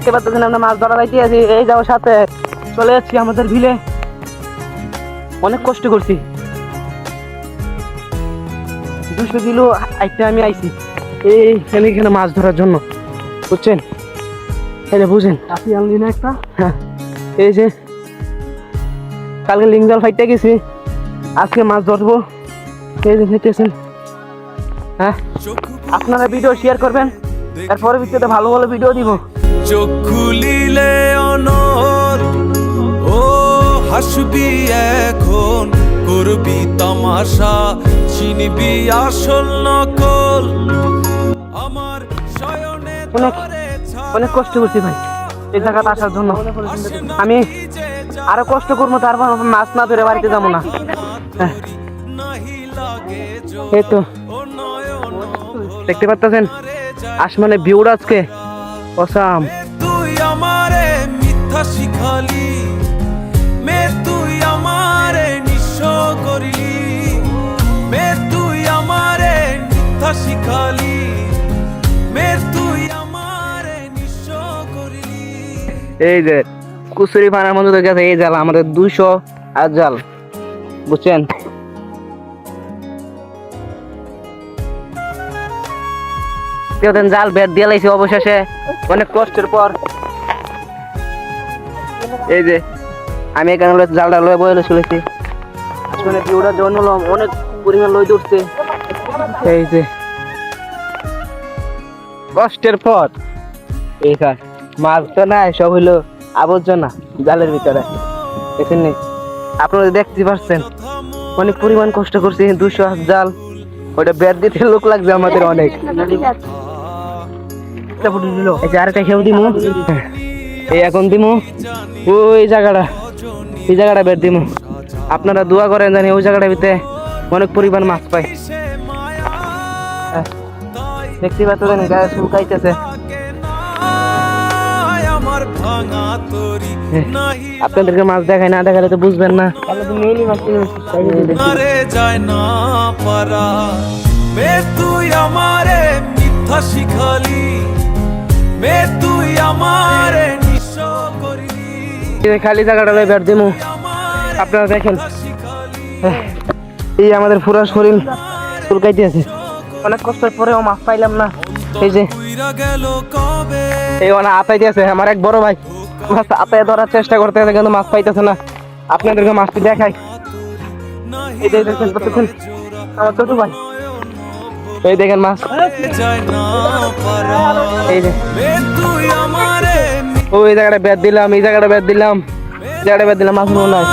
দেখতে পাচ্ছেন আমরা মাছ ধরা যাইতে আছি। এই যাওয়ার সাথে চলে যাচ্ছি আমাদের বিলে। অনেক কষ্ট করছি, 200 কিলো একটা আমি আইছি এখানে মাছ ধরার জন্য, বুঝছেন? এই যে বুঝেন আপনি আনলি না একটা। হ্যাঁ, এই যে কালকে লিঙ্গাল ফাইটটা গেছি, আজকে মাছ ধরবো। এই যে দেখতেছেন। হ্যাঁ, আপনারা ভিডিও শেয়ার করবেন, এর পরবর্তীতে ভালো ভালো ভিডিও দিব। চোখ খুলিলে অনর ও হাসবি এখন, করবি তামাশা, চিনবি আসল নকল। আমার শয়নে অনেক কষ্ট করছি ভাই এই জায়গাটা আসার জন্য। আমি আরো কষ্ট করবো, তারপর মাছ না ধরে বাড়িতে যাবো না। এই তো দেখতে পাচ্ছেন আসমানে ভিউটা আজকে অসাম। তুই আমারে মিথ্যা শিখালি, মে তুই আমারে নিঃস্ব করলি, মে তুই আমারে মিথ্যা শিখালি, মে তুই আমারে নিঃস্ব করলি। এই যে কুচুরি পানার মধ্যে গেছে এই জাল, আমাদের 200 আর জাল, বুঝছেন? জাল বেদ দিয়ে লাইছি অবশেষে অনেক কষ্টের পর। এই যে আমি এখানে জালটা লয়ে বয়ে চলেছি, আসলে ভিউটার জন্য অনেক পরিমাণ লই ধরছে। এই যে কষ্টের পর এইখান মাছ তো নাই, সব হইলো আবর্জনা জালের ভিতরে। এখানে আপনারা দেখতে পাচ্ছেন অনেক পরিমাণ কষ্ট করছি। 200 হাত জাল, ওটা বেদ দিতে লোক লাগবে আমাদের অনেক। এই যে আরেকটা খেয়েও দিমু, এই এখন দিমু ওই জায়গাটা, এই জায়গাটা বের দিমু। আপনারা দোয়া করেন জানি ওই জায়গাটার ভিতরে অনেক পরিমাণ মাছ পাই। দেখতে পাচ্ছেন গায়ে শুকাইতেছে। আপনাদেরকে মাছ দেখাই না, দেখালে তো বুঝবেন না। তুই আমারে মিথ্যা শিখালি, মে তুই আমারে নিঃস্ব করলি। খালি জায়গাটা বের দিমু, আপনারা দেখেন। এই আমাদের পুরো শরীর চুলকাইতে আছে, অনেক কষ্টের পরেও মাছ পাইলাম না। এই যে এই অনেক আতাইতে আছে আমার এক বড় ভাই, মাছ আতায় ধরার চেষ্টা করতে আছে কিন্তু মাছ পাইতেছে না। আপনাদেরকে মাছটি দেখাই। এই যে দেখেন আমার ছোট ভাই, এই দেখেন মাছ। এই যে ওই জায়গাটা বেদ দিলাম, এই জায়গাটা বেদ দিলাম, এই জায়গাটা বেদ দিলাম, মাছ মনে হয়।